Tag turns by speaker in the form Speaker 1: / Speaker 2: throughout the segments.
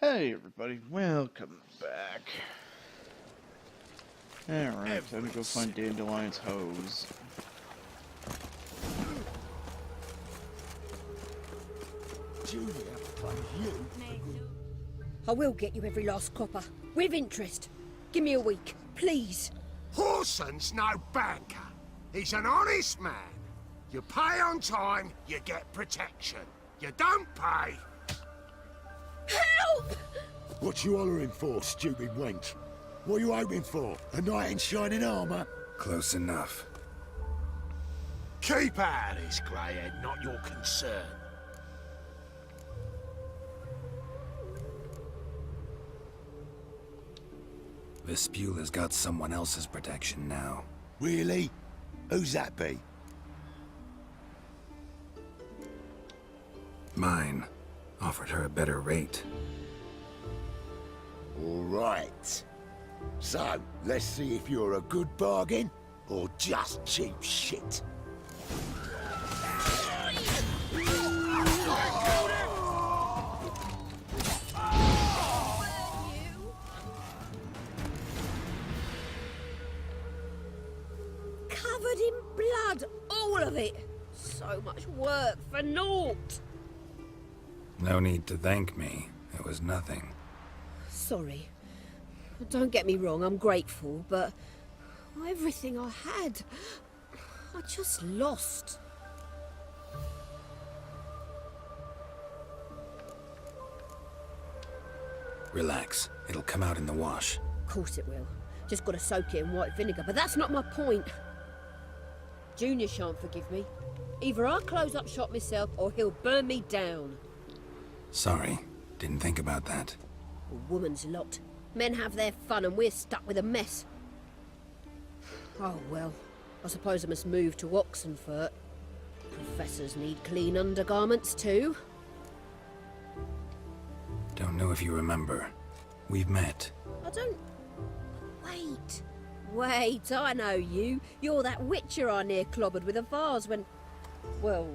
Speaker 1: Hey everybody, welcome back. Alright, time to go find Dandelion's hose.
Speaker 2: Julia, you.
Speaker 3: I will get you every last copper, with interest. Give me a week, please.
Speaker 4: Horson's no banker. He's an honest man. You pay on time, you get protection. You don't pay.
Speaker 3: Help!
Speaker 2: What you hollering for, stupid wench? What you hoping for? A knight in shining armor?
Speaker 5: Close enough.
Speaker 4: Keep out of this, Greyhead, not your concern.
Speaker 5: Vespula's got someone else's protection now.
Speaker 2: Really? Who's that be?
Speaker 5: Mine. Offered her a better rate.
Speaker 2: All right. So, let's see if you're a good bargain or just cheap shit.
Speaker 3: Covered in blood, all of it. So much work for naught.
Speaker 5: No need to thank me. It was nothing.
Speaker 3: Sorry. Don't get me wrong, I'm grateful, but everything I had, I just lost.
Speaker 5: Relax. It'll come out in the wash.
Speaker 3: Of course it will. Just gotta soak it in white vinegar, but that's not my point. Junior shan't forgive me. Either I'll close up shop myself or he'll burn me down.
Speaker 5: Sorry. Didn't think about that.
Speaker 3: A woman's lot. Men have their fun and we're stuck with a mess. Oh well, I suppose I must move to Oxenfurt. Professors need clean undergarments too.
Speaker 5: Don't know if you remember. We've met.
Speaker 3: I don't... Wait, I know you. You're that witcher I near clobbered with a vase when... Well...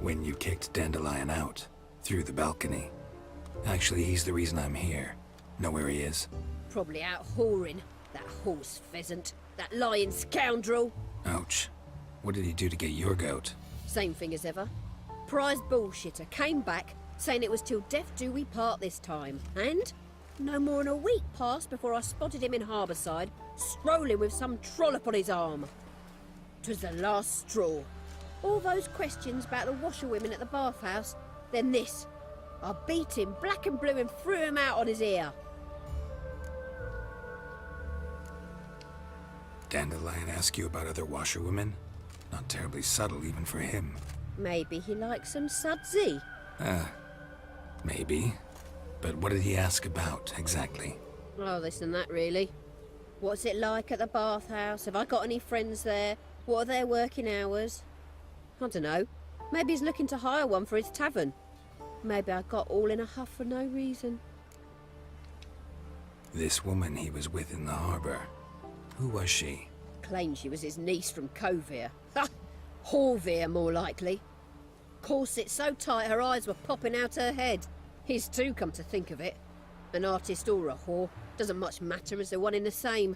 Speaker 5: When you kicked Dandelion out. Through the balcony. Actually, he's the reason I'm here. Know where he is?
Speaker 3: Probably out whoring. That horse pheasant. That lying scoundrel.
Speaker 5: Ouch. What did he do to get your goat?
Speaker 3: Same thing as ever. Prize bullshitter came back, saying it was till death do we part this time. And no more than a week passed before I spotted him in Harbourside, strolling with some trollop on his arm. 'Twas the last straw. All those questions about the washerwomen at the bathhouse, then this. I beat him black and blue and threw him out on his ear.
Speaker 5: Dandelion ask you about other washerwomen? Not terribly subtle even for him.
Speaker 3: Maybe he likes some sudsy.
Speaker 5: Maybe. But what did he ask about, exactly?
Speaker 3: Oh, this and that, really. What's it like at the bathhouse? Have I got any friends there? What are their working hours? I don't know. Maybe he's looking to hire one for his tavern. Maybe I got all in a huff for no reason.
Speaker 5: This woman he was with in the harbor. Who was she?
Speaker 3: Claimed she was his niece from Kovir. Ha! Horvir, more likely. Corset so tight her eyes were popping out her head. His too, come to think of it. An artist or a whore. Doesn't much matter as they're one in the same.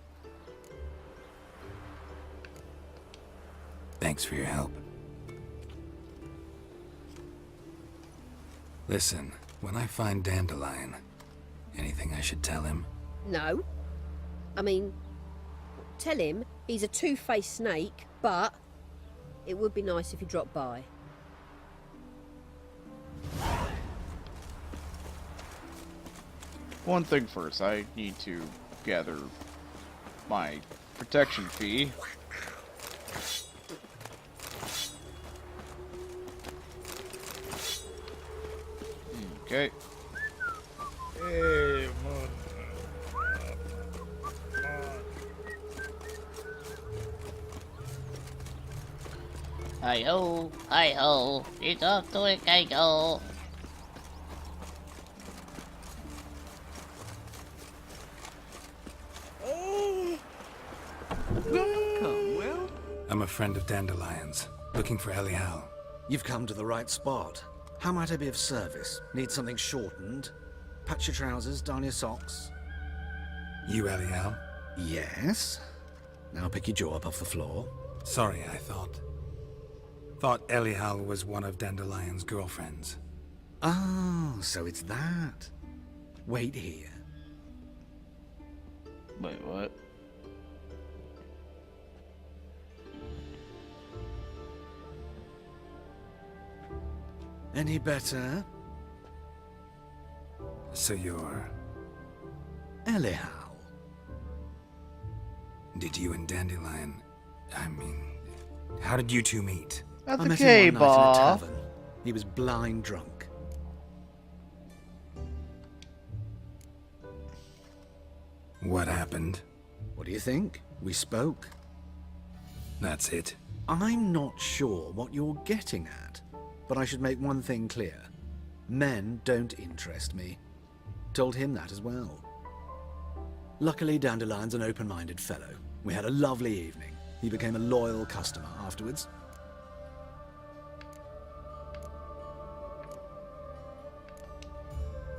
Speaker 5: Thanks for your help. Listen, when I find Dandelion, anything I should tell him?
Speaker 3: No. I mean, tell him he's a two-faced snake, but it would be nice if he dropped by.
Speaker 1: One thing first, I need to gather my protection fee. Okay. Hey,
Speaker 6: Hi ho, it's off to a kegel.
Speaker 5: I'm a friend of Dandelion's, looking for Elial.
Speaker 7: You've come to the right spot. How might I be of service? Need something shortened? Patch your trousers, darn your socks.
Speaker 5: You, Elial?
Speaker 7: Yes. Now pick your jaw up off the floor.
Speaker 5: Sorry, I thought Elial was one of Dandelion's girlfriends.
Speaker 7: Oh, so it's that. Wait here.
Speaker 1: Wait, what?
Speaker 7: Any better?
Speaker 5: So you're...
Speaker 7: Elial.
Speaker 5: Did you and Dandelion... I mean... How did you two meet?
Speaker 1: At
Speaker 7: I
Speaker 1: the
Speaker 7: met him one night in a
Speaker 1: K-Bar.
Speaker 7: tavern. He was blind drunk.
Speaker 5: What happened?
Speaker 7: What do you think? We spoke.
Speaker 5: That's it.
Speaker 7: I'm not sure what you're getting at, but I should make one thing clear. Men don't interest me. Told him that as well. Luckily, Dandelion's an open-minded fellow. We had a lovely evening. He became a loyal customer afterwards.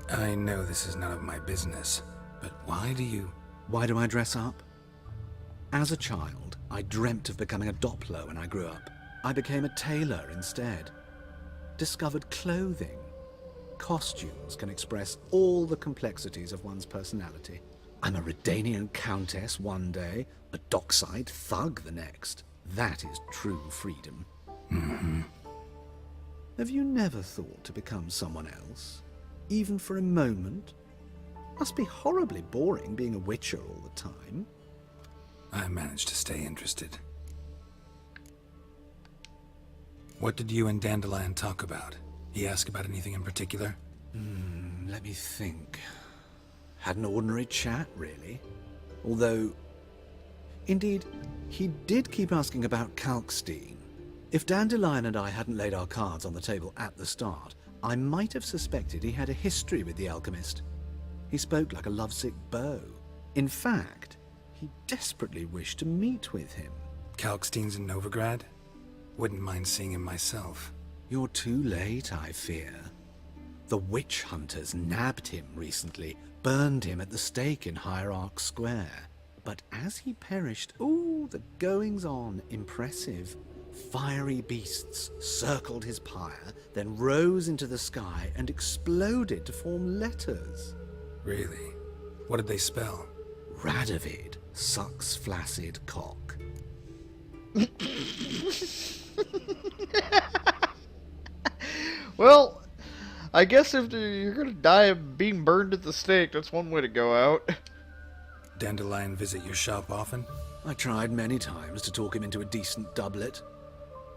Speaker 5: I know this is none of my business, but why do you...
Speaker 7: Why do I dress up? As a child, I dreamt of becoming a Doppler when I grew up. I became a tailor instead. Discovered clothing. Costumes can express all the complexities of one's personality. I'm a Redanian countess one day, a dockside thug the next. That is true freedom.
Speaker 5: Mm-hmm.
Speaker 7: Have you never thought to become someone else? Even for a moment? Must be horribly boring being a witcher all the time.
Speaker 5: I managed to stay interested. What did you and Dandelion talk about? He asked about anything in particular?
Speaker 7: Let me think. Had an ordinary chat, really. Although, indeed, he did keep asking about Kalkstein. If Dandelion and I hadn't laid our cards on the table at the start, I might have suspected he had a history with the alchemist. He spoke like a lovesick beau. In fact, he desperately wished to meet with him.
Speaker 5: Kalkstein's in Novigrad? Wouldn't mind seeing him myself.
Speaker 7: You're too late, I fear. The witch hunters nabbed him recently, burned him at the stake in Hierarch Square. But as he perished, ooh, the goings-on, impressive. Fiery beasts circled his pyre, then rose into the sky and exploded to form letters.
Speaker 5: Really? What did they spell?
Speaker 7: Radovid sucks flaccid cock.
Speaker 1: Well, I guess if you're gonna die of being burned at the stake, that's one way to go out.
Speaker 5: Dandelion visit your shop often?
Speaker 7: I tried many times to talk him into a decent doublet.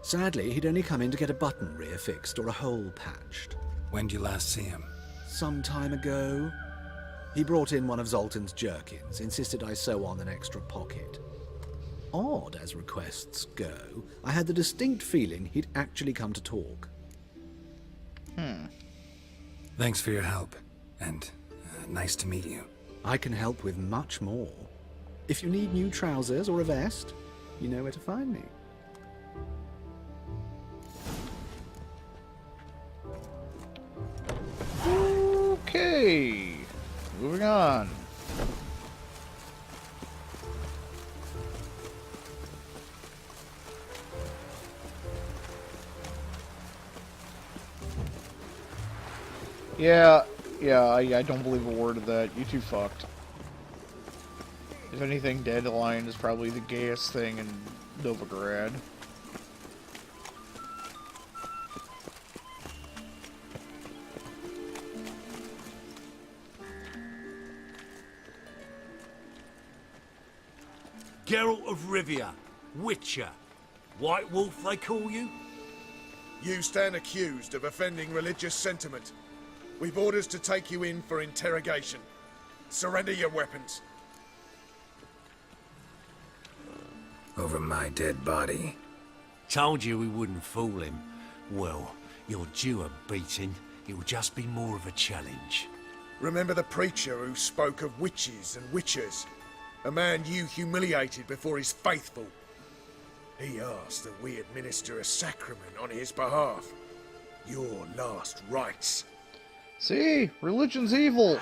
Speaker 7: Sadly, he'd only come in to get a button reaffixed or a hole patched.
Speaker 5: When'd you last see him?
Speaker 7: Some time ago. He brought in one of Zoltan's jerkins, insisted I sew on an extra pocket. Odd as requests go, I had the distinct feeling he'd actually come to talk.
Speaker 5: Thanks for your help, and nice to meet you.
Speaker 7: I can help with much more. If you need new trousers or a vest, you know where to find me.
Speaker 1: Okay, moving on. Yeah, I don't believe a word of that. You two fucked. If anything, Dandelion is probably the gayest thing in Novigrad.
Speaker 8: Geralt of Rivia, Witcher. White Wolf, they call you?
Speaker 9: You stand accused of offending religious sentiment. We've orders to take you in for interrogation. Surrender your weapons.
Speaker 5: Over my dead body.
Speaker 8: Told you we wouldn't fool him. Well, you're due a beating. It'll just be more of a challenge.
Speaker 9: Remember the preacher who spoke of witches and witchers? A man you humiliated before his faithful. He asked that we administer a sacrament on his behalf. Your last rites.
Speaker 1: See? Religion's evil.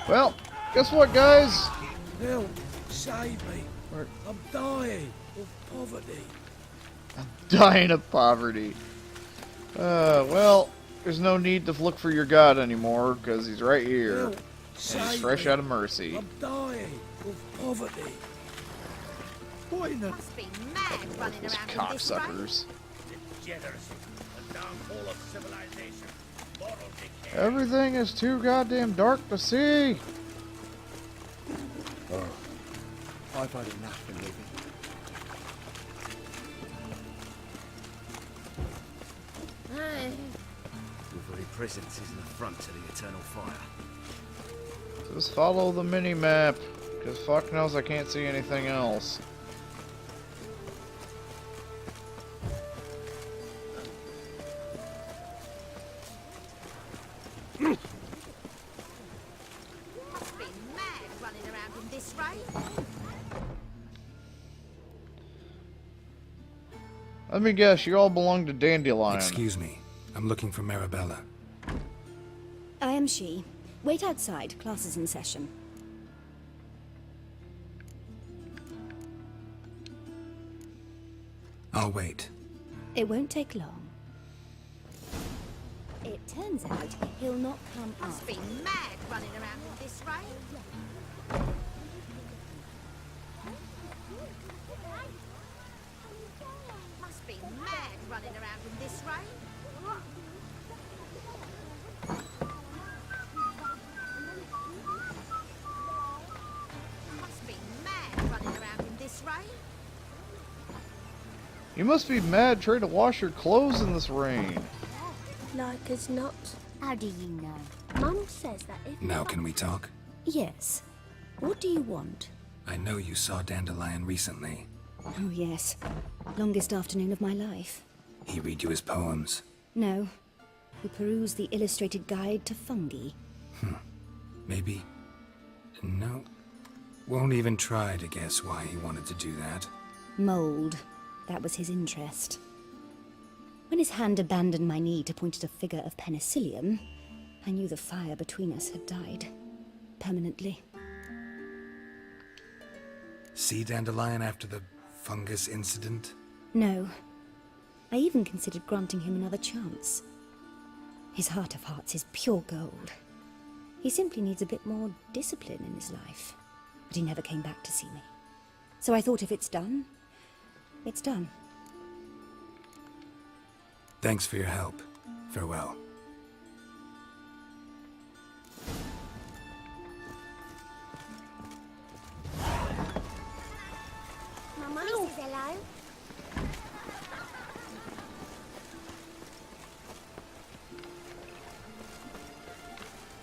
Speaker 1: Well, guess what, guys?
Speaker 9: Help! Save me! I'm dying of poverty.
Speaker 1: Dying of poverty. Well, there's no need to look for your God anymore, because he's right here.
Speaker 9: Help!
Speaker 1: And he's
Speaker 9: Save
Speaker 1: fresh
Speaker 9: me.
Speaker 1: out of mercy.
Speaker 9: I'm dying of poverty.
Speaker 3: Must be mad running
Speaker 1: Those
Speaker 3: around in this rain.
Speaker 1: cocksuckers. Everything is too goddamn dark to see.
Speaker 2: I've had enough of living.
Speaker 8: Every presence is an affront to the eternal fire.
Speaker 1: Just follow the mini-map, because fuck knows I can't see anything else.
Speaker 3: Must be mad running around in this rain.
Speaker 1: Let me guess, you all belong to Dandelion.
Speaker 5: Excuse me. I'm looking for Marabella.
Speaker 10: I am she. Wait outside. Class is in session.
Speaker 5: I'll wait.
Speaker 10: It won't take long. It turns out he'll not come up.
Speaker 3: Must be mad running around in this rain. Must be mad running around in this rain. Must be mad running around in this rain.
Speaker 1: You must be mad trying to wash your clothes in this rain.
Speaker 10: Like as not. How do you know? Mum says that if...
Speaker 5: Now can we talk?
Speaker 10: Yes. What do you want?
Speaker 5: I know you saw Dandelion recently.
Speaker 10: Oh, yes. Longest afternoon of my life.
Speaker 5: He read you his poems.
Speaker 10: No. We perused the illustrated guide to fungi.
Speaker 5: Maybe. No. Won't even try to guess why he wanted to do that.
Speaker 10: Mold. That was his interest. When his hand abandoned my knee to point at a figure of penicillium, I knew the fire between us had died. Permanently.
Speaker 5: See Dandelion after the fungus incident?
Speaker 10: No. I even considered granting him another chance. His heart of hearts is pure gold. He simply needs a bit more discipline in his life. But he never came back to see me. So I thought if it's done, it's done.
Speaker 5: Thanks for your help. Farewell.
Speaker 3: Mummy says hello.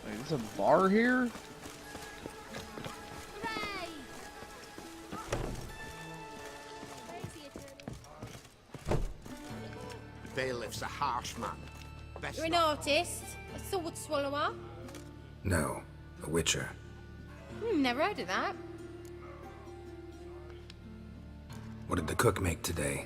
Speaker 1: Wait, there's a bar here?
Speaker 2: Bailiff's a harsh man. Best
Speaker 11: You're an
Speaker 2: not-
Speaker 11: artist? A sword swallower?
Speaker 5: No, a witcher.
Speaker 11: Never heard of that.
Speaker 5: What did the cook make today?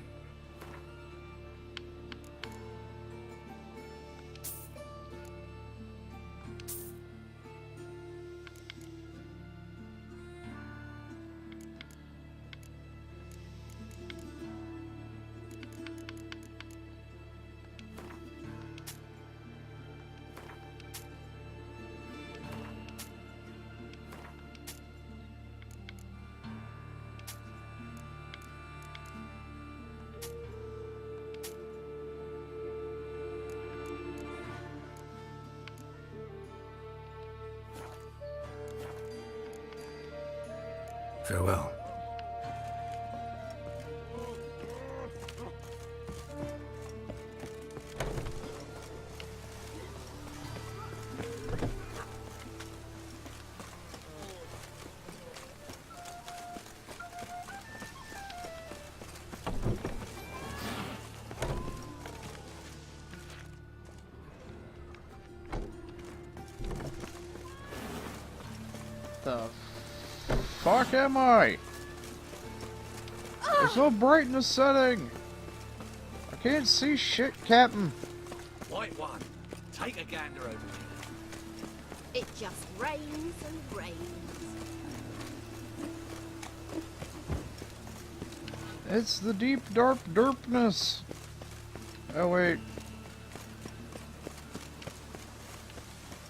Speaker 5: Farewell.
Speaker 1: The fuck am I? It's so bright in the setting. I can't see shit, Captain.
Speaker 8: White one, take a gander over here.
Speaker 3: It just rains and rains.
Speaker 1: It's the deep, dark derpness. Oh, wait.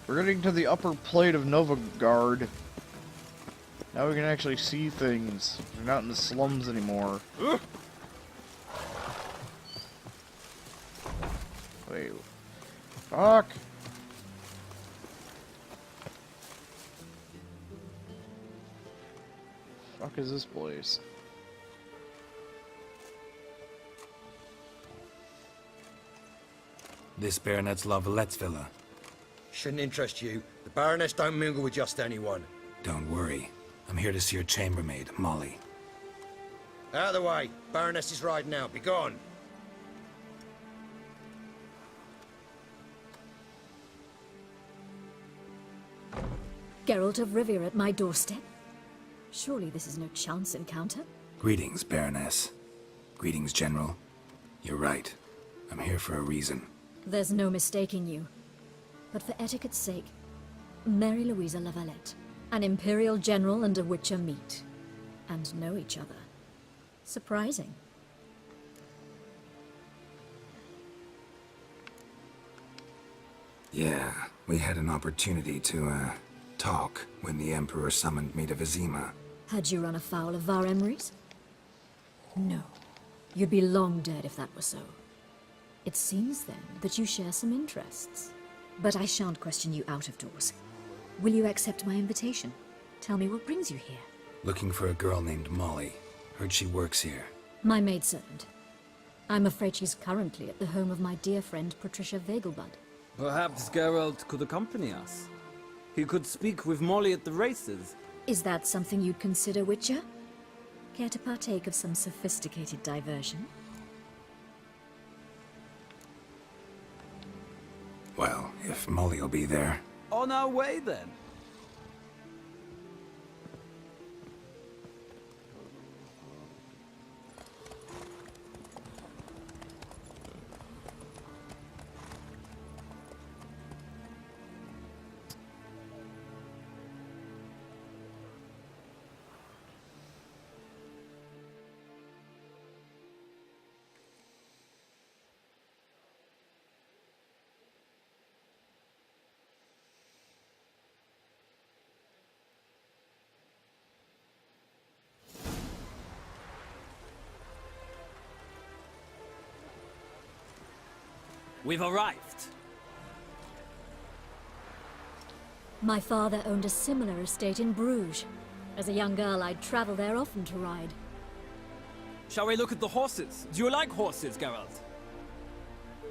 Speaker 1: We're getting to the upper plate of Novagard. Now we can actually see things. We're not in the slums anymore. Wait. Fuck! Fuck is this place?
Speaker 5: This Baronet's La Vallette's villa.
Speaker 12: Shouldn't interest you. The Baroness don't mingle with just anyone.
Speaker 5: Don't worry. I'm here to see your chambermaid, Molly.
Speaker 12: Out of the way. Baroness is riding out. Be gone.
Speaker 10: Geralt of Rivia at my doorstep? Surely this is no chance encounter?
Speaker 5: Greetings, Baroness. Greetings, General. You're right. I'm here for a reason.
Speaker 10: There's no mistaking you. But for etiquette's sake, Mary Louisa La Valette, an Imperial General and a Witcher meet. And know each other. Surprising.
Speaker 5: Yeah, we had an opportunity to, talk when the Emperor summoned me to Vizima.
Speaker 10: Had you run afoul of Var Emrys? No. You'd be long dead if that were so. It seems, then, that you share some interests. But I shan't question you out of doors. Will you accept my invitation? Tell me what brings you here.
Speaker 5: Looking for a girl named Molly. Heard she works here.
Speaker 10: My maidservant. I'm afraid she's currently at the home of my dear friend Patricia Vegelbud.
Speaker 13: Perhaps Geralt could accompany us. He could speak with Molly at the races.
Speaker 10: Is that something you'd consider, Witcher? Care to partake of some sophisticated diversion?
Speaker 5: Well, if Molly'll be there.
Speaker 13: On our way, then. We've arrived.
Speaker 10: My father owned a similar estate in Bruges. As a young girl, I'd travel there often to ride.
Speaker 13: Shall we look at the horses? Do you like horses, Geralt?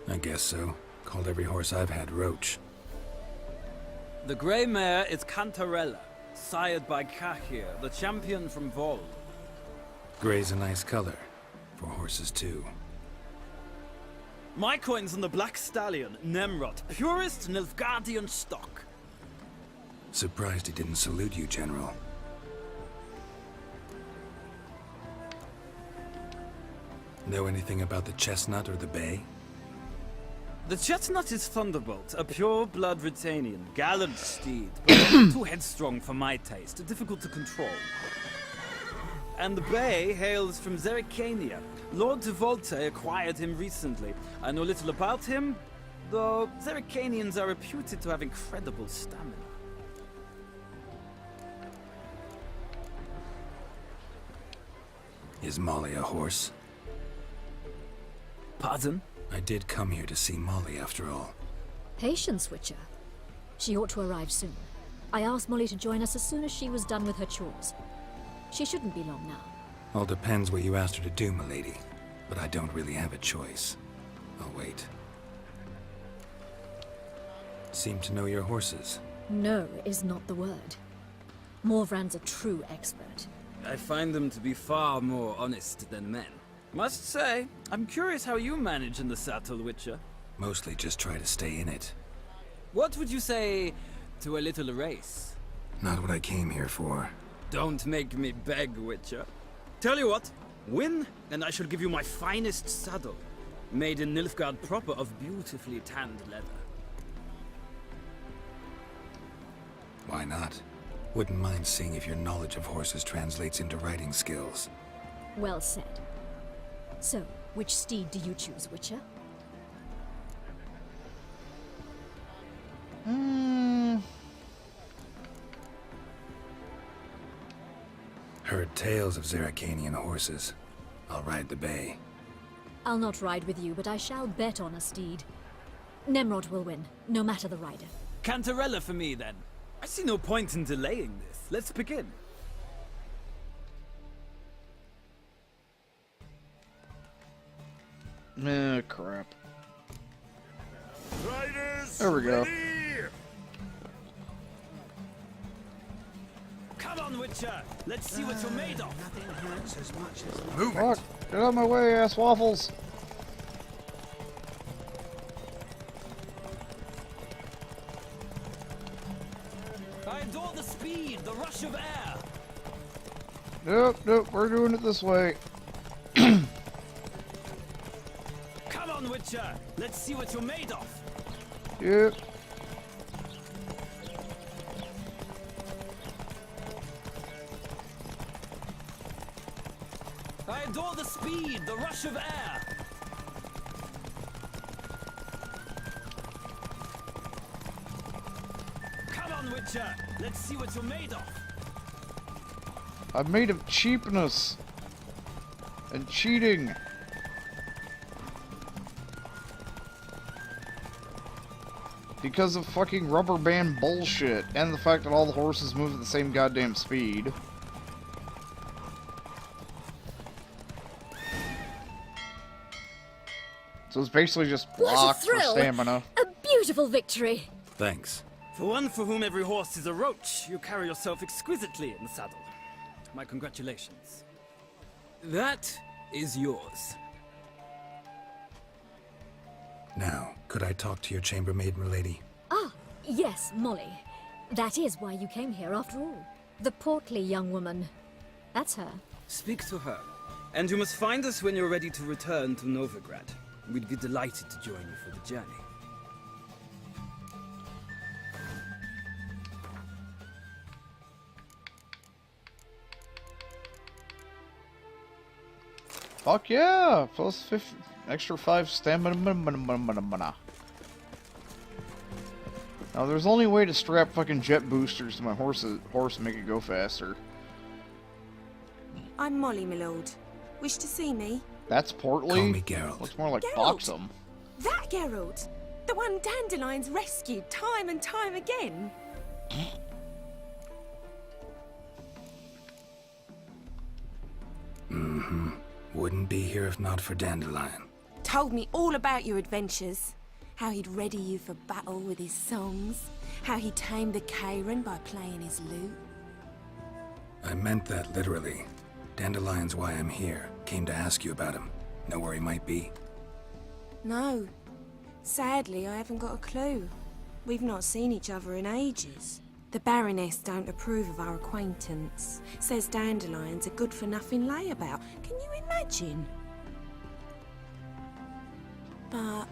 Speaker 5: I guess so. Called every horse I've had Roach.
Speaker 13: The grey mare is Cantarella, sired by Cahir, the champion from Vol.
Speaker 5: Gray's a nice color. For horses, too.
Speaker 13: My coin's on the Black Stallion, Nemrod, purest Nilfgaardian stock.
Speaker 5: Surprised he didn't salute you, General. Know anything about the Chestnut or the Bay?
Speaker 13: The Chestnut is Thunderbolt, a pure-blood Britannian, gallant steed, but too headstrong for my taste, difficult to control. And the Bay hails from Zerrikania. Lord de Volte acquired him recently. I know little about him, though Zerrikanians are reputed to have incredible stamina.
Speaker 5: Is Molly a horse?
Speaker 13: Pardon?
Speaker 5: I did come here to see Molly, after all.
Speaker 10: Patience, Witcher. She ought to arrive soon. I asked Molly to join us as soon as she was done with her chores. She shouldn't be long now.
Speaker 5: All depends what you asked her to do, milady. But I don't really have a choice. I'll wait. Seem to know your horses.
Speaker 10: No is not the word. Morvran's a true expert.
Speaker 13: I find them to be far more honest than men. Must say, I'm curious how you manage in the saddle, Witcher.
Speaker 5: Mostly just try to stay in it.
Speaker 13: What would you say to a little race?
Speaker 5: Not what I came here for.
Speaker 13: Don't make me beg, Witcher. Tell you what, Win, and I shall give you my finest saddle, made in Nilfgaard proper of beautifully tanned leather.
Speaker 5: Why not? Wouldn't mind seeing if your knowledge of horses translates into riding skills.
Speaker 14: Well said. So, which steed do you choose, Witcher?
Speaker 5: Heard tales of Zeracanian horses. I'll ride the bay.
Speaker 14: I'll not ride with you, but I shall bet on a steed. Nemrod will win, no matter the rider.
Speaker 13: Cantarella for me, then. I see no point in delaying this. Let's begin.
Speaker 1: Crap.
Speaker 4: Riders,
Speaker 1: There we go.
Speaker 4: ready?
Speaker 13: Come on, Witcher! Let's see what you're made of!
Speaker 8: Nothing hurts as much as
Speaker 9: Move
Speaker 1: Fuck!
Speaker 9: it.
Speaker 1: Get out of my way, ass waffles!
Speaker 13: I adore the speed, the rush of air!
Speaker 1: Nope, we're doing it this way.
Speaker 13: Come on, Witcher! Let's see what you're made of!
Speaker 1: Yep.
Speaker 13: I adore the speed, the rush of air! Come on, Witcher! Let's see what you're made of!
Speaker 1: I'm made of cheapness and cheating. Because of fucking rubber band bullshit and the fact that all the horses move at the same goddamn speed. So it's basically just
Speaker 14: What a
Speaker 1: block for
Speaker 14: thrill!
Speaker 1: stamina.
Speaker 14: A beautiful victory!
Speaker 5: Thanks.
Speaker 13: For one for whom every horse is a roach, you carry yourself exquisitely in the saddle. My congratulations. That is yours.
Speaker 5: Now, could I talk to your chambermaid, milady?
Speaker 14: Ah, yes, Molly. That is why you came here after all. The portly young woman. That's her.
Speaker 13: Speak to her. And you must find us when you're ready to return to Novigrad. We'd be delighted to join you for the journey.
Speaker 1: Fuck yeah! Plus extra 5 stamina. Now there's only a way to strap fucking jet boosters to my horse and make it go faster.
Speaker 15: I'm Molly, my lord. Wish to see me?
Speaker 1: That's portly?
Speaker 5: Call me Geralt.
Speaker 1: Looks more like
Speaker 15: Geralt?
Speaker 1: Boxum.
Speaker 15: That Geralt! The one Dandelion's rescued time and time again.
Speaker 5: Mm-hmm. Wouldn't be here if not for Dandelion.
Speaker 15: Told me all about your adventures. How he'd ready you for battle with his songs. How he tamed the Karen by playing his lute.
Speaker 5: I meant that literally. Dandelion's why I'm here. Came to ask you about him. Know where he might be?
Speaker 15: No. Sadly, I haven't got a clue. We've not seen each other in ages. The Baroness don't approve of our acquaintance. Says Dandelion's a good-for-nothing layabout. Can you imagine? But...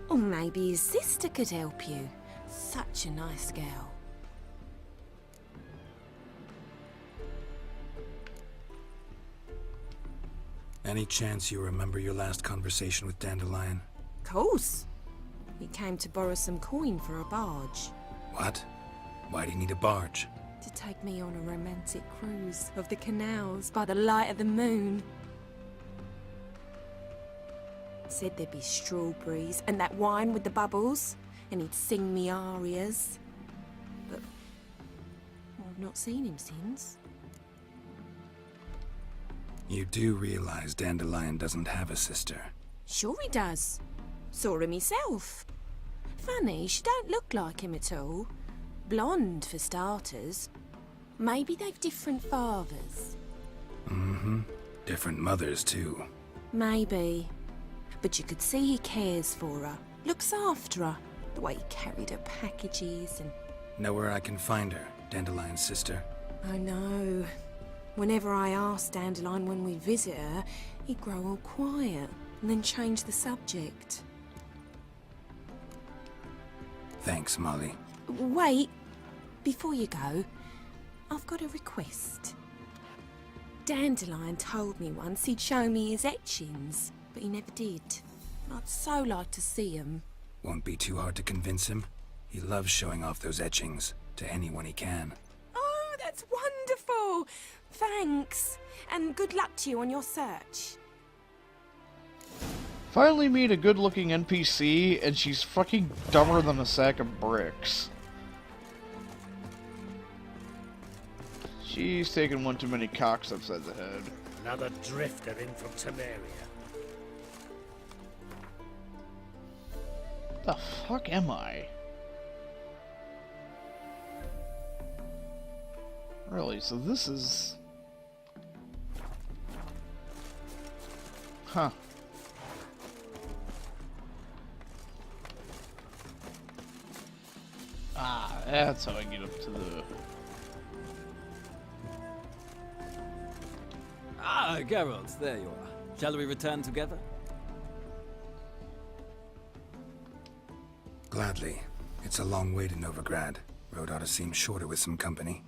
Speaker 15: or maybe his sister could help you. Such a nice girl.
Speaker 5: Any chance you remember your last conversation with Dandelion?
Speaker 15: Course. He came to borrow some coin for a barge.
Speaker 5: What? Why do you need a barge?
Speaker 15: To take me on a romantic cruise of the canals by the light of the moon. Said there'd be strawberries and that wine with the bubbles, and he'd sing me arias. But I've not seen him since.
Speaker 5: You do realize Dandelion doesn't have a sister.
Speaker 15: Sure he does. Saw him myself. Funny, she don't look like him at all. Blonde, for starters. Maybe they've different fathers.
Speaker 5: Mm-hmm. Different mothers, too.
Speaker 15: Maybe. But you could see he cares for her. Looks after her. The way he carried her packages and...
Speaker 5: Know where I can find her, Dandelion's sister?
Speaker 15: I know. Whenever I asked Dandelion when we visit her, he'd grow all quiet and then change the subject.
Speaker 5: Thanks, Molly.
Speaker 15: Wait, before you go, I've got a request. Dandelion told me once he'd show me his etchings, but he never did. I'd so like to see them.
Speaker 5: Won't be too hard to convince him. He loves showing off those etchings to anyone he can.
Speaker 15: Oh, that's wonderful! Thanks, and good luck to you on your search.
Speaker 1: Finally meet a good-looking NPC, and she's fucking dumber than a sack of bricks. She's taken one too many cocks upside the head.
Speaker 16: Another drifter in from Temeria.
Speaker 1: What the fuck am I? Really, so this is... Huh. Ah, that's how I get up to the...
Speaker 13: Ah, Geralt, there you are. Shall we return together?
Speaker 5: Gladly. It's a long way to Novigrad. Road ought to seem shorter with some company.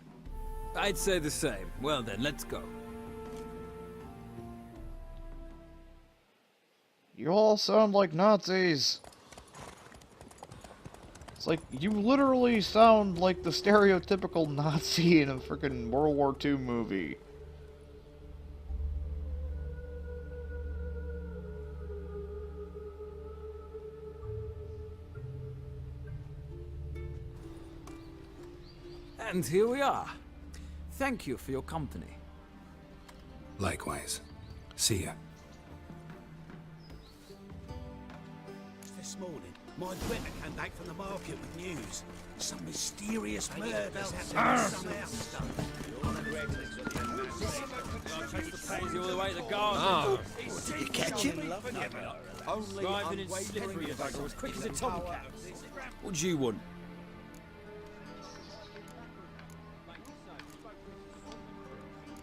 Speaker 13: I'd say the same. Well then, let's go.
Speaker 1: You all sound like Nazis. It's like, you literally sound like the stereotypical Nazi in a freaking World War II movie.
Speaker 13: And here we are. Thank you for your company.
Speaker 5: Likewise. See ya.
Speaker 8: This morning, my Twitter came back from the market with news. Some mysterious murders happening
Speaker 13: All the way to the garden.
Speaker 8: Did you catch him?
Speaker 13: Driving in slippery bugger as quick as a tomcat.
Speaker 8: What do you want?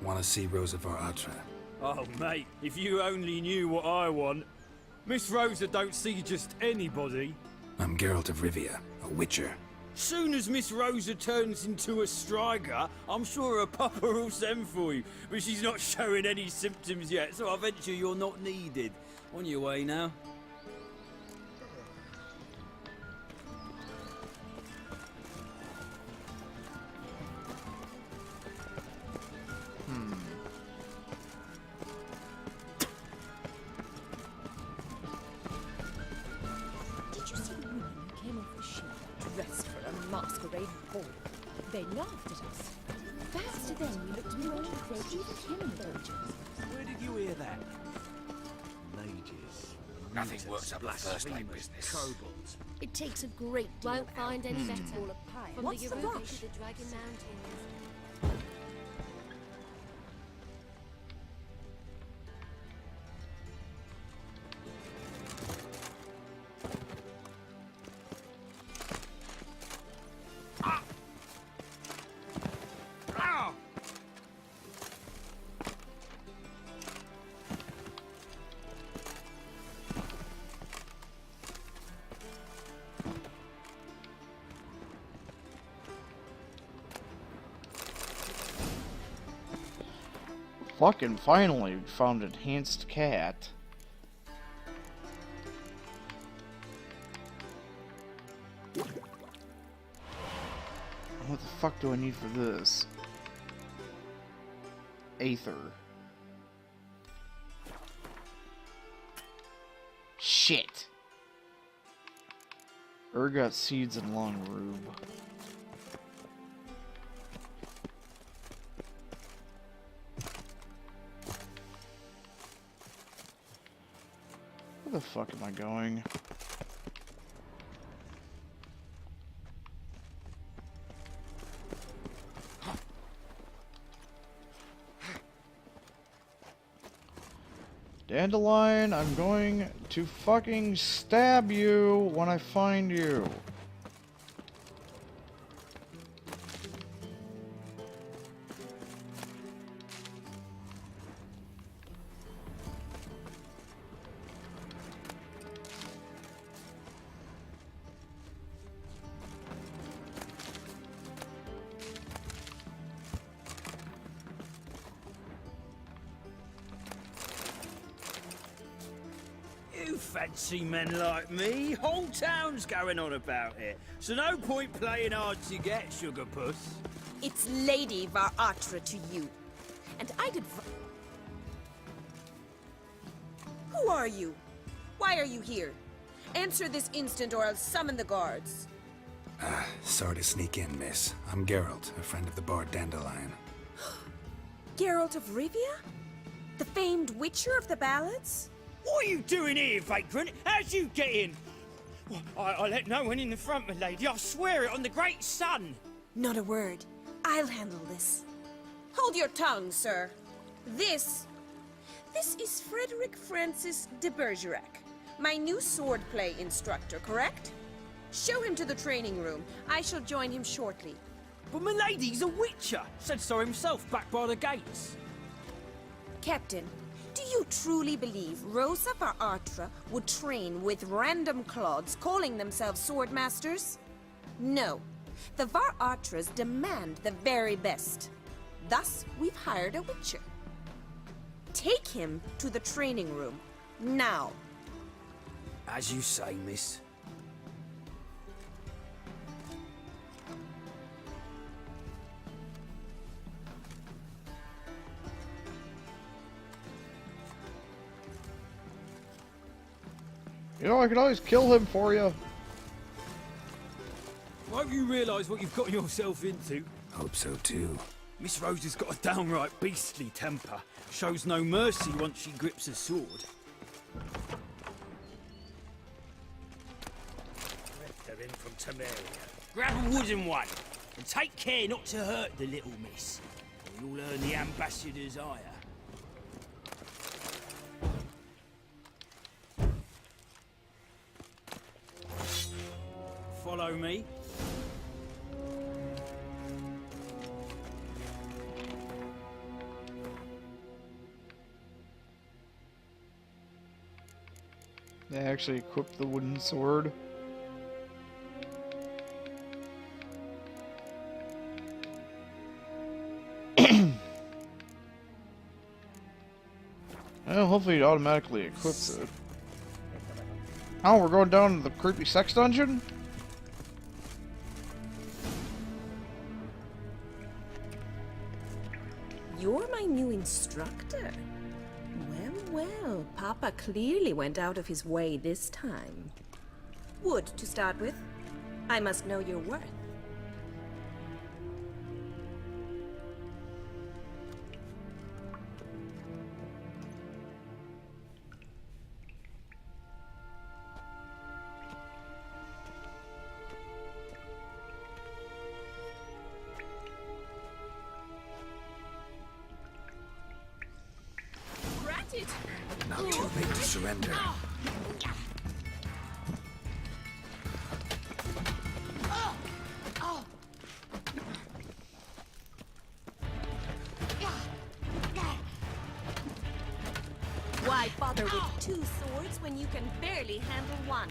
Speaker 5: Want to see Rosa var Atra?
Speaker 13: Oh, mate, if you only knew what I want. Miss Rosa don't see just anybody.
Speaker 5: I'm Geralt of Rivia, a witcher.
Speaker 13: Soon as Miss Rosa turns into a striker, I'm sure her papa will send for you. But she's not showing any symptoms yet, so I venture you're not needed. On your way now.
Speaker 14: Did you see the women who came off the ship dressed for a masquerade ball? They laughed at us. First to them we looked more like they even came in the dojo.
Speaker 8: Where did you hear that? Mages.
Speaker 12: Nothing works up like first-name business.
Speaker 8: Kobolds.
Speaker 3: It takes a great deal.
Speaker 11: Won't find any better. From
Speaker 3: What's
Speaker 11: the
Speaker 3: the
Speaker 11: Yaruga
Speaker 3: rush?
Speaker 11: to the Dragon Mountains.
Speaker 1: Fucking finally found enhanced cat. What the fuck do I need for this? Aether. Shit. Ergot seeds and long rube. Where the fuck am I going? Dandelion, I'm going to fucking stab you when I find you.
Speaker 13: fancy men like me. Whole town's going on about it. So no point playing hard to get, sugar puss.
Speaker 15: It's Lady Var Atra to you. And I'd Who are you? Why are you here? Answer this instant or I'll summon the guards.
Speaker 5: Sorry to sneak in, miss. I'm Geralt, a friend of the bard Dandelion.
Speaker 15: Geralt of Rivia? The famed witcher of the ballads?
Speaker 13: What are you doing here, vagrant? How'd you get in? Well, I let no one in the front, my lady. I swear it on the great sun.
Speaker 15: Not a word. I'll handle this. Hold your tongue, sir. This is Frederick Francis de Bergerac, my new swordplay instructor, correct? Show him to the training room. I shall join him shortly.
Speaker 13: But my lady's a witcher. Said so himself back by the gates.
Speaker 15: Captain, do you truly believe Rosa Var Atra would train with random clods calling themselves swordmasters? No. The Var Atras demand the very best. Thus, we've hired a witcher. Take him to the training room, now.
Speaker 13: As you say, miss.
Speaker 1: You know, I could always kill him for you.
Speaker 13: I hope you realise what you've gotten yourself into.
Speaker 5: Hope so too.
Speaker 13: Miss Rosa's got a downright beastly temper. Shows no mercy once she grips a sword.
Speaker 16: Drifter in from Temeria.
Speaker 13: Grab a wooden one, and take care not to hurt the little miss, or you'll earn the ambassador's ire. Follow me.
Speaker 1: They actually equipped the wooden sword. Well, hopefully it automatically equips it. Oh, we're going down to the creepy sex dungeon?
Speaker 15: You're my new instructor? Well, well, Papa clearly went out of his way this time. Wood, to start with. I must know your worth.
Speaker 5: Not too late to surrender.
Speaker 15: Why bother with two swords when you can barely handle one?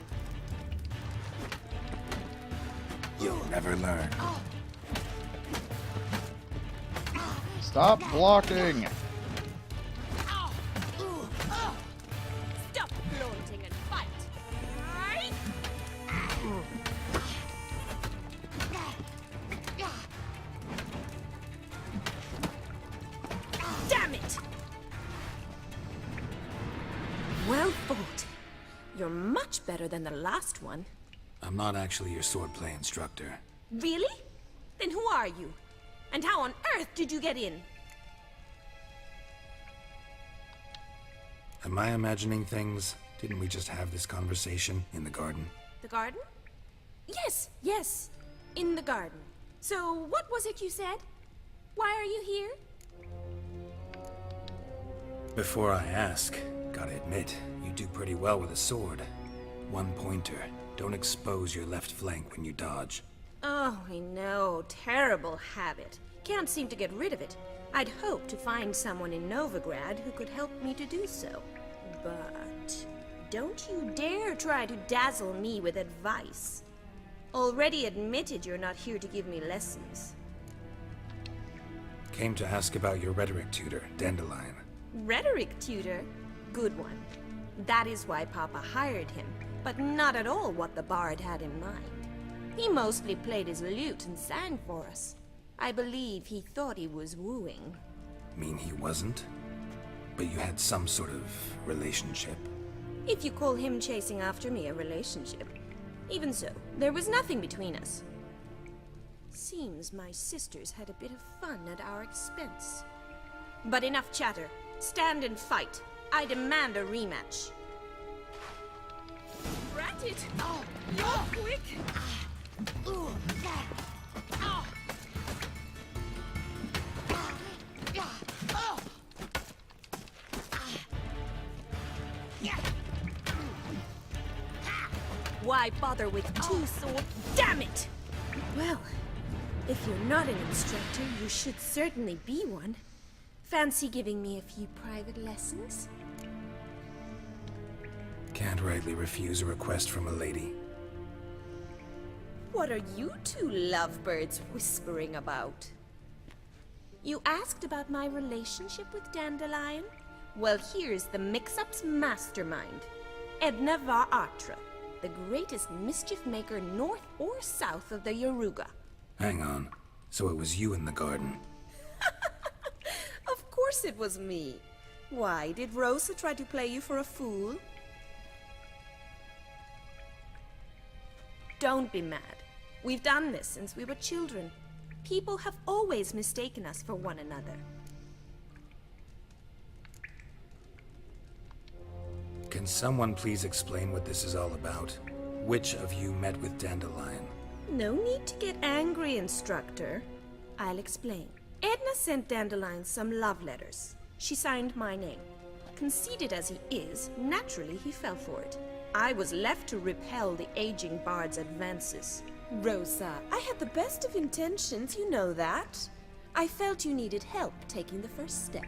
Speaker 5: You'll never learn.
Speaker 1: Stop blocking!
Speaker 15: Stop flaunting and fight! Damn it! Well fought. You're much better than the last one.
Speaker 5: I'm not actually your swordplay instructor.
Speaker 15: Really? Then who are you? And how on earth did you get in?
Speaker 5: Am I imagining things? Didn't we just have this conversation in the garden?
Speaker 15: The garden? Yes, yes. In the garden. So, what was it you said? Why are you here?
Speaker 5: Before I ask, gotta admit, you do pretty well with a sword. One pointer. Don't expose your left flank when you dodge.
Speaker 15: Oh, I know. Terrible habit. Can't seem to get rid of it. I'd hoped to find someone in Novigrad who could help me to do so. But don't you dare try to dazzle me with advice. Already admitted you're not here to give me lessons.
Speaker 5: Came to ask about your rhetoric tutor, Dandelion.
Speaker 15: Rhetoric tutor? Good one. That is why Papa hired him, but not at all what the bard had in mind. He mostly played his lute and sang for us. I believe he thought he was wooing.
Speaker 5: Mean he wasn't? But you had some sort of relationship?
Speaker 15: If you call him chasing after me a relationship. Even so, there was nothing between us. Seems my sisters had a bit of fun at our expense. But enough chatter. Stand and fight. I demand a rematch.
Speaker 14: Rat it! Oh, you're quick!
Speaker 15: Why bother with two swords? Damn it! Well, if you're not an instructor, you should certainly be one. Fancy giving me a few private lessons?
Speaker 5: Can't rightly refuse a request from a lady.
Speaker 15: What are you two lovebirds whispering about? You asked about my relationship with Dandelion? Well, here's the mix-up's mastermind. Edna var Atra, the greatest mischief maker north or south of the Yaruga.
Speaker 5: Hang on. So it was you in the garden?
Speaker 15: Of course it was me. Why, did Rosa try to play you for a fool? Don't be mad. We've done this since we were children. People have always mistaken us for one another.
Speaker 5: Can someone please explain what this is all about? Which of you met with Dandelion?
Speaker 15: No need to get angry, instructor. I'll explain. Edna sent Dandelion some love letters. She signed my name. Conceited as he is, naturally he fell for it. I was left to repel the aging bard's advances. Rosa, I had the best of intentions, you know that. I felt you needed help taking the first step.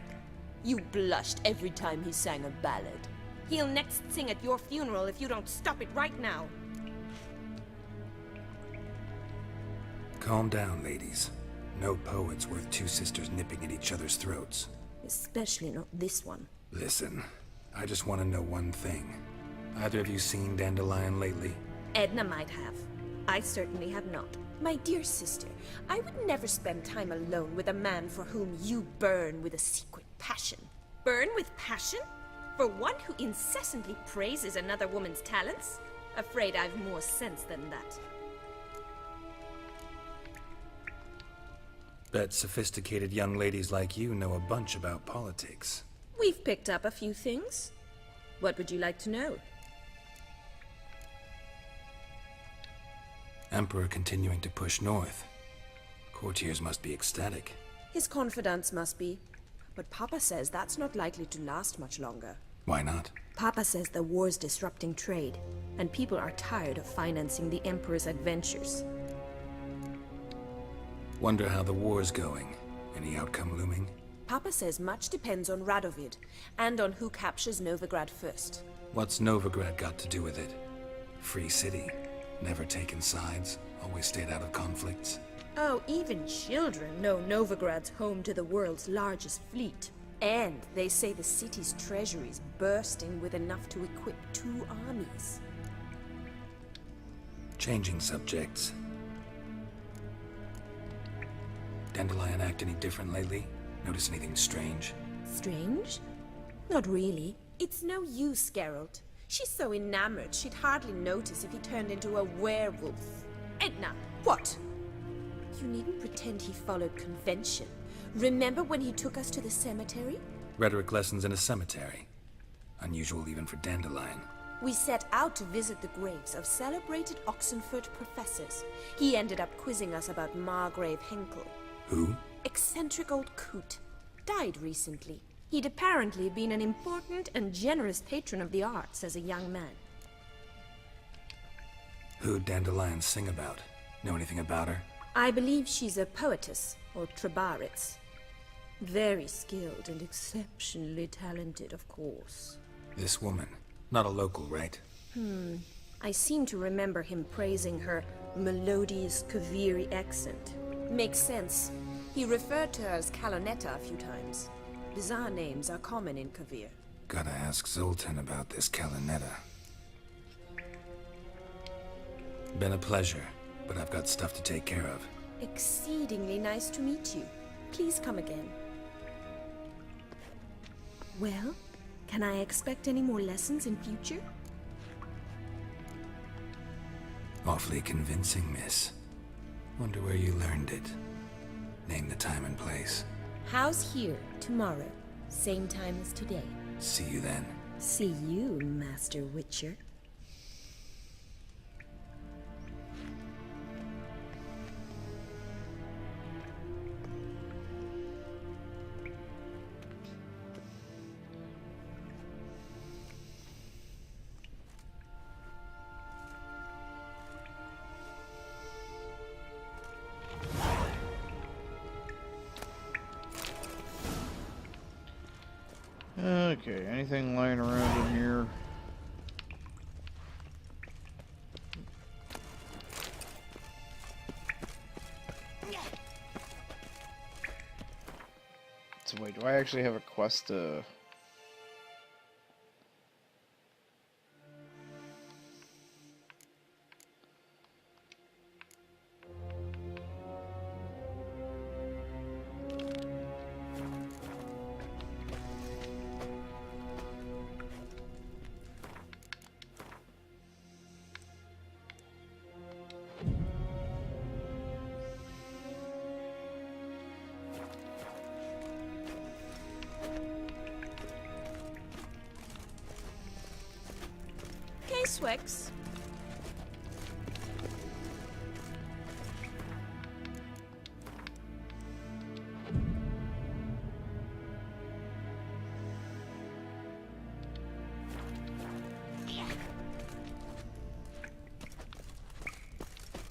Speaker 15: You blushed every time he sang a ballad. He'll next sing at your funeral if you don't stop it right now.
Speaker 5: Calm down, ladies. No poet's worth two sisters nipping at each other's throats.
Speaker 15: Especially not this one.
Speaker 5: Listen, I just want to know one thing. Either of you seen Dandelion lately?
Speaker 15: Edna might have. I certainly have not. My dear sister, I would never spend time alone with a man for whom you burn with a secret passion. Burn with passion? For one who incessantly praises another woman's talents? Afraid I've more sense than that.
Speaker 5: Bet sophisticated young ladies like you know a bunch about politics.
Speaker 15: We've picked up a few things. What would you like to know?
Speaker 5: Emperor continuing to push north. Courtiers must be ecstatic.
Speaker 15: His confidants must be. But Papa says that's not likely to last much longer.
Speaker 5: Why not?
Speaker 15: Papa says the war's disrupting trade, and people are tired of financing the Emperor's adventures.
Speaker 5: Wonder how the war's going. Any outcome looming?
Speaker 15: Papa says much depends on Radovid, and on who captures Novigrad first.
Speaker 5: What's Novigrad got to do with it? Free city. Never taken sides. Always stayed out of conflicts.
Speaker 15: Oh, even children know Novigrad's home to the world's largest fleet. And they say the city's treasury's bursting with enough to equip 2 armies.
Speaker 5: Changing subjects. Dandelion act any different lately? Notice anything strange?
Speaker 15: Strange? Not really. It's no use, Geralt. She's so enamored she'd hardly notice if he turned into a werewolf. Edna, what? You needn't pretend he followed convention. Remember when he took us to the cemetery?
Speaker 5: Rhetoric lessons in a cemetery. Unusual even for Dandelion.
Speaker 15: We set out to visit the graves of celebrated Oxenford professors. He ended up quizzing us about Margrave Henkel.
Speaker 5: Who?
Speaker 15: Eccentric old coot. Died recently. He'd apparently been an important and generous patron of the arts as a young man.
Speaker 5: Who'd Dandelion sing about? Know anything about her?
Speaker 15: I believe she's a poetess, or Trebaritz. Very skilled and exceptionally talented, of course.
Speaker 5: This woman. Not a local, right?
Speaker 15: I seem to remember him praising her melodious Kaviri accent. Makes sense. He referred to her as Calonetta a few times. Bizarre names are common in Kavir.
Speaker 5: Gotta ask Zoltan about this Kalinetta. Been a pleasure, but I've got stuff to take care of.
Speaker 15: Exceedingly nice to meet you. Please come again. Well, can I expect any more lessons in future?
Speaker 5: Awfully convincing, miss. Wonder where you learned it. Name the time and place.
Speaker 15: House here, tomorrow. Same time as today.
Speaker 5: See you then.
Speaker 15: See you, Master Witcher.
Speaker 1: Okay, anything lying around in here? So wait, do I actually have a quest to...
Speaker 15: Casewax.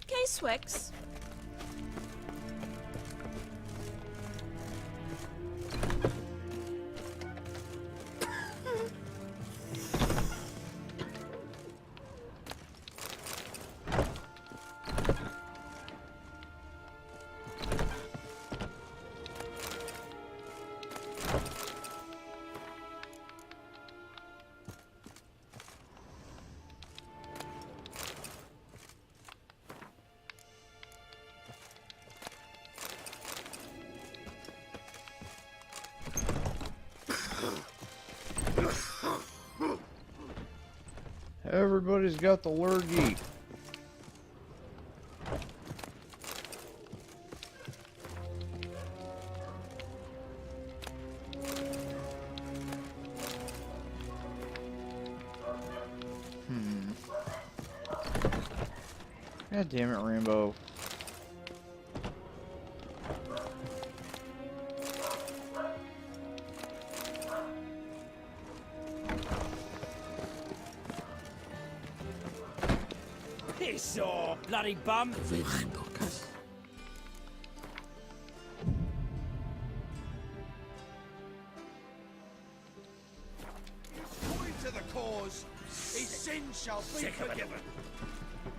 Speaker 15: Casewax.
Speaker 1: Everybody's got the lurgy. God damn it, Rambo.
Speaker 13: Piss off, bloody bum!
Speaker 8: According to the cause, his sin shall be forgiven.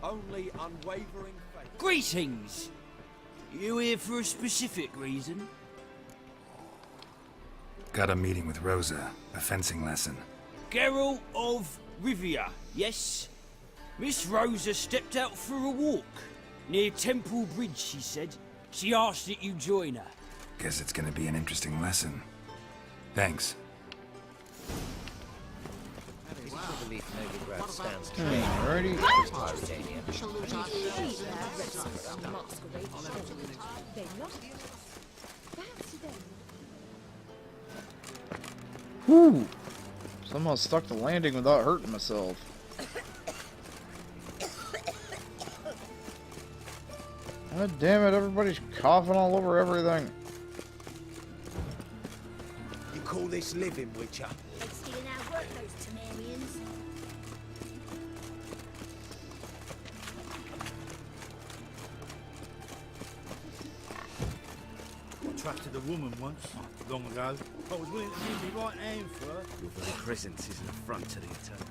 Speaker 8: Only unwavering faith.
Speaker 13: Greetings! You here for a specific reason?
Speaker 5: Got a meeting with Rosa. A fencing lesson.
Speaker 13: Geralt of Rivia, yes? Miss Rosa stepped out for a walk. Near Temple Bridge, she said. She asked that you join her.
Speaker 5: Guess it's gonna be an interesting lesson. Thanks.
Speaker 1: Alrighty. Whew! Somehow stuck the landing without hurting myself. God damn it, everybody's coughing all over everything.
Speaker 8: You call this living, Witcher?
Speaker 3: They stealing our work, those Temerians.
Speaker 16: I trusted a woman once, long ago. I was willing to give my right hand for her.
Speaker 8: Your very presence is an affront to the Eternal.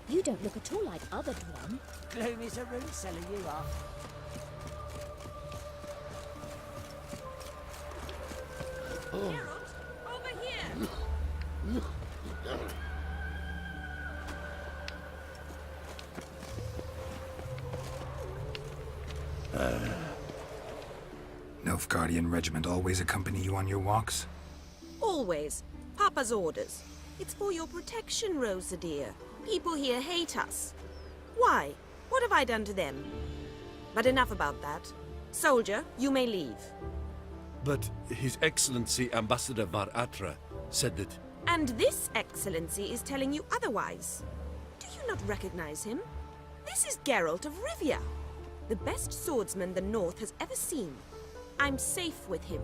Speaker 10: You don't look at all like other Dwan.
Speaker 8: Gloomy's a root seller, you are.
Speaker 15: Geralt, over here!
Speaker 5: Nilfgaardian regiment always accompany you on your walks?
Speaker 15: Always. Papa's orders. It's for your protection, Rosa dear. People here hate us. Why? What have I done to them? But enough about that. Soldier, you may leave.
Speaker 17: But His Excellency Ambassador Var Atra said that...
Speaker 15: And this excellency is telling you otherwise. Do you not recognize him? This is Geralt of Rivia, the best swordsman the North has ever seen. I'm safe with him.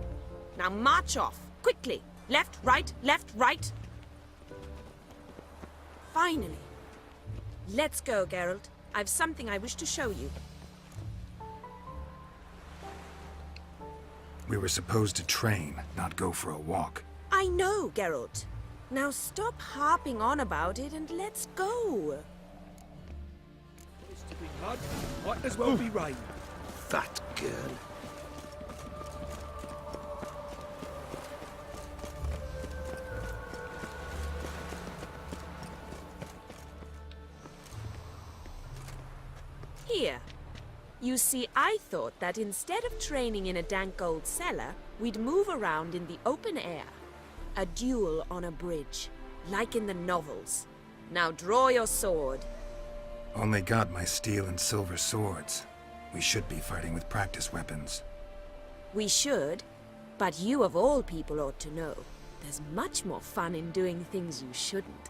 Speaker 15: Now march off, quickly. Left, right, left, right. Finally. Let's go, Geralt. I've something I wish to show you.
Speaker 5: We were supposed to train, not go for a walk.
Speaker 15: I know, Geralt. Now stop harping on about it and let's go.
Speaker 8: It's to be mud, might as well be rain.
Speaker 2: Fat girl.
Speaker 15: Here. You see, I thought that instead of training in a dank old cellar, we'd move around in the open air. A duel on a bridge, like in the novels. Now draw your sword.
Speaker 5: Only got my steel and silver swords. We should be fighting with practice weapons.
Speaker 15: We should, but you of all people ought to know. There's much more fun in doing things you shouldn't.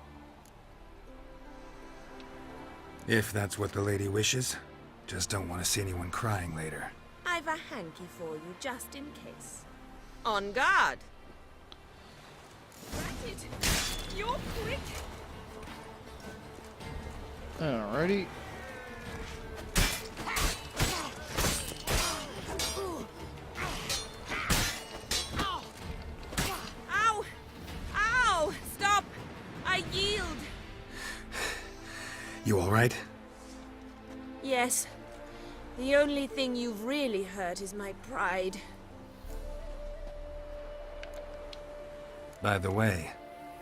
Speaker 5: If that's what the lady wishes. Just don't want to see anyone crying later.
Speaker 15: I've a hanky for you, just in case. On guard! Granted. You're quick!
Speaker 1: Alrighty.
Speaker 15: Ow! Ow! Stop! I yield!
Speaker 5: You alright?
Speaker 15: Yes. The only thing you've really hurt is my pride.
Speaker 5: By the way,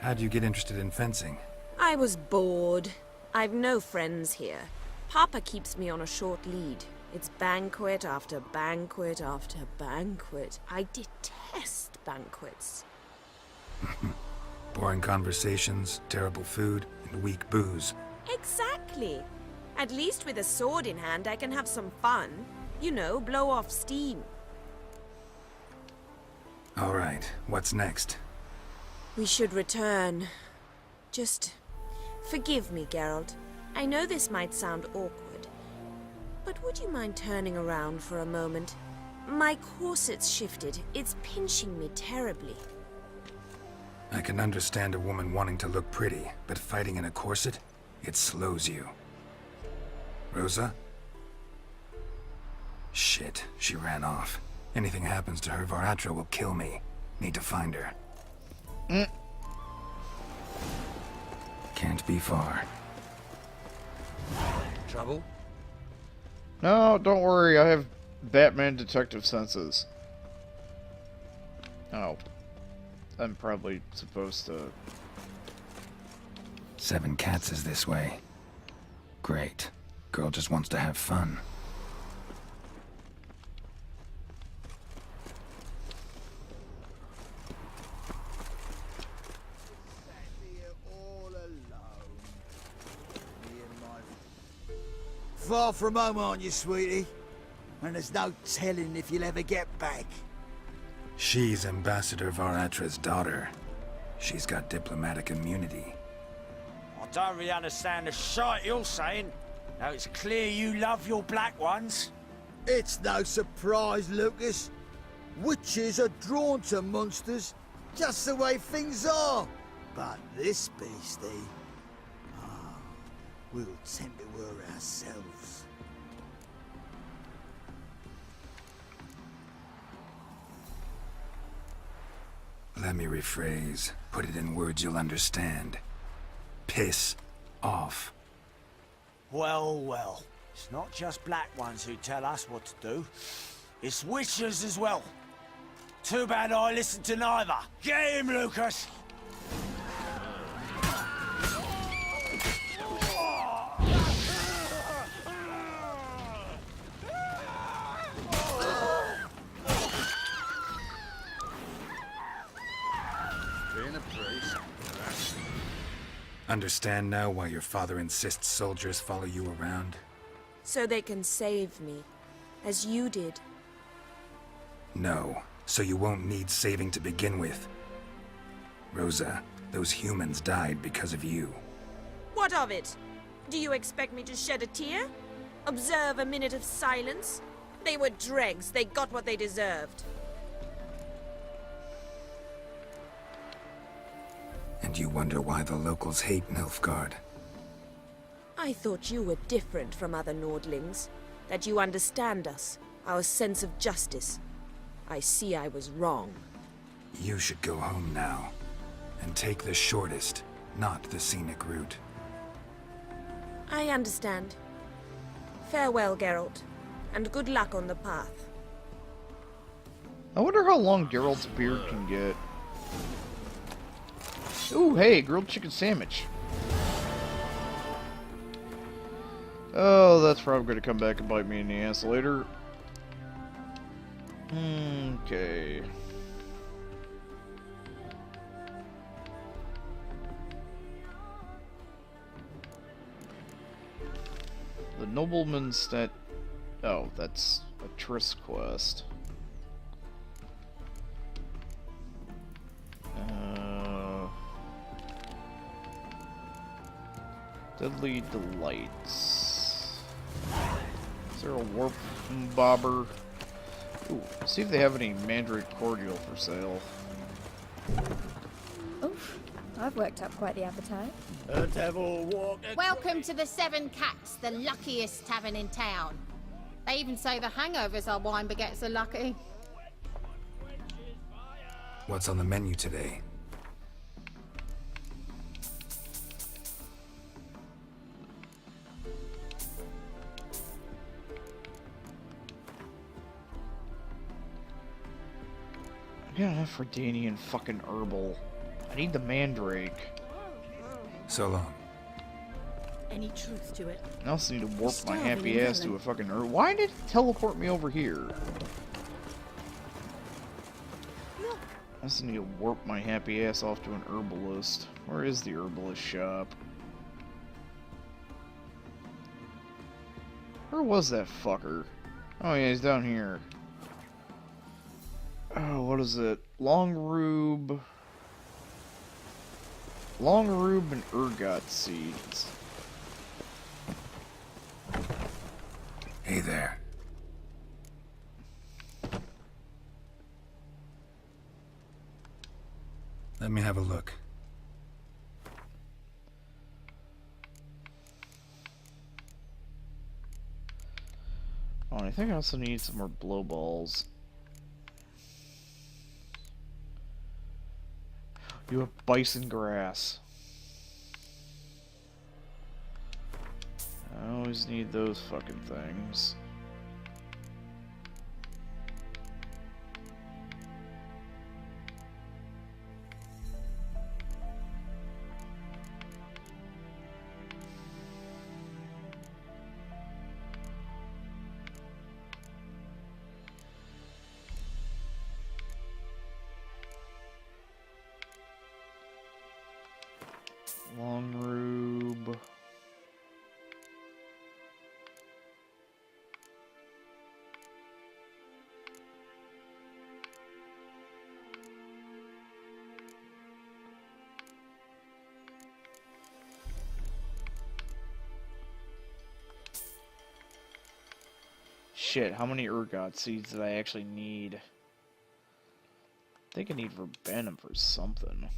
Speaker 5: how'd you get interested in fencing?
Speaker 15: I was bored. I've no friends here. Papa keeps me on a short lead. It's banquet after banquet after banquet. I detest banquets.
Speaker 5: Boring conversations, terrible food, and weak booze.
Speaker 15: Exactly. At least with a sword in hand, I can have some fun. You know, blow off steam.
Speaker 5: Alright, what's next?
Speaker 15: We should return. Just forgive me, Geralt. I know this might sound awkward, but would you mind turning around for a moment? My corset's shifted. It's pinching me terribly.
Speaker 5: I can understand a woman wanting to look pretty, but fighting in a corset? It slows you. Rosa? Shit, she ran off. Anything happens to her, Var Atra will kill me. Need to find her. Can't be far.
Speaker 12: Trouble?
Speaker 1: No, don't worry. I have Batman detective senses. Oh. I'm probably supposed to...
Speaker 5: 7 Cats is this way. Great. Girl just wants to have fun.
Speaker 8: Far from home, aren't you, sweetie? And there's no telling if you'll ever get back.
Speaker 5: She's Ambassador Var Atra's daughter. She's got diplomatic immunity.
Speaker 8: I don't really understand the shite you're saying. Now it's clear you love your black ones. It's no surprise, Lucas. Witches are drawn to monsters, just the way things are. But this beastie, we'll tend to her ourselves.
Speaker 5: Let me rephrase. Put it in words you'll understand. Piss off.
Speaker 8: Well, well. It's not just black ones who tell us what to do. It's witches as well. Too bad I listened to neither. Get him, Lucas!
Speaker 12: Being a priest.
Speaker 5: Understand now why your father insists soldiers follow you around?
Speaker 15: So they can save me, as you did.
Speaker 5: No, so you won't need saving to begin with. Rosa, those humans died because of you.
Speaker 15: What of it? Do you expect me to shed a tear? Observe a minute of silence? They were dregs. They got what they deserved.
Speaker 5: And you wonder why the locals hate Nilfgaard.
Speaker 15: I thought you were different from other Nordlings. That you understand us, our sense of justice. I see I was wrong.
Speaker 5: You should go home now. And take the shortest, not the scenic route.
Speaker 15: I understand. Farewell, Geralt. And good luck on the path.
Speaker 1: I wonder how long Geralt's beard can get. Ooh, hey, grilled chicken sandwich. Oh, that's probably going to come back and bite me in the ass later. Okay. The nobleman's stat... Oh, that's a Triss quest. Deadly Delights. Is there a warp bobber? Ooh, see if they have any Mandrake cordial for sale.
Speaker 11: Oof, I've worked up quite the appetite.
Speaker 2: A devil walk.
Speaker 6: Welcome to the Seven Cats, the luckiest tavern in town. They even say the hangovers our wine begets are lucky.
Speaker 5: What's on the menu today?
Speaker 1: I got enough for Danny and fucking herbal. I need the Mandrake.
Speaker 5: So long.
Speaker 14: Any truth to it?
Speaker 1: I also need to warp my
Speaker 14: Starving
Speaker 1: happy ass to
Speaker 14: villain.
Speaker 1: a fucking herb. Why did it teleport me over here?
Speaker 14: Look.
Speaker 1: I also need to warp my happy ass off to an herbalist. Where is the herbalist shop? Where was that fucker? Oh yeah, he's down here. Oh, what is it? Long Rube and ergot seeds.
Speaker 5: Hey there. Let me have a look.
Speaker 1: Oh, and I think I also need some more blow balls. You have bison grass. I always need those fucking things. Long Rube. Shit, how many ergot seeds did I actually need? I think I need verbenum for something.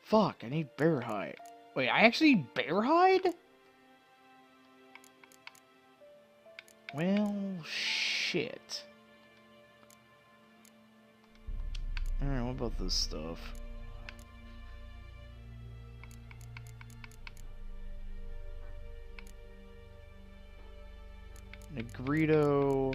Speaker 1: Fuck, I need bear hide. Wait, I actually need bear hide? Well, shit. Alright, what about this stuff? Negrito.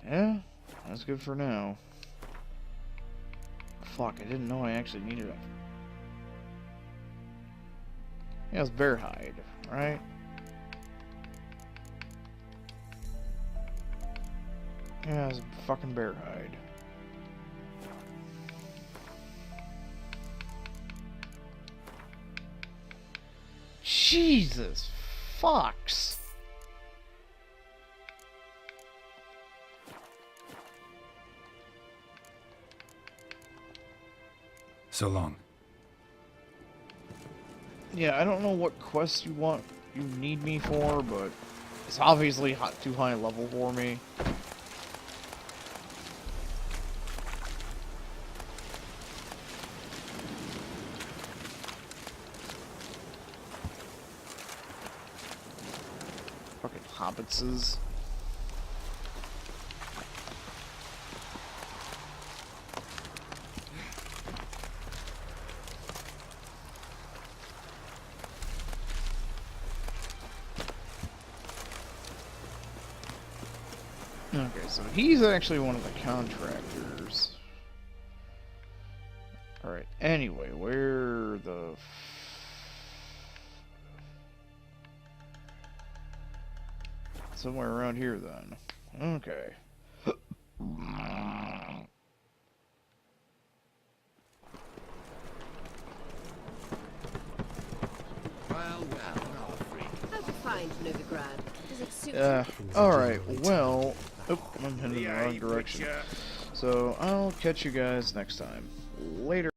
Speaker 1: Yeah, that's good for now. Fuck, I didn't know I actually needed a... Yeah, it's bear hide, right? Yeah, it's fucking bear hide. Jesus fucks.
Speaker 5: So long.
Speaker 1: Yeah, I don't know what quest you need me for, but it's obviously too high level for me. Fucking hobbitses. Okay, so he's actually one of the contractors. Alright, anyway, where the... Somewhere around here, then. Okay.
Speaker 3: How'd you find Novigrad? Does it suit
Speaker 1: Alright, well... Oh, I'm heading in the wrong direction. So, I'll catch you guys next time. Later.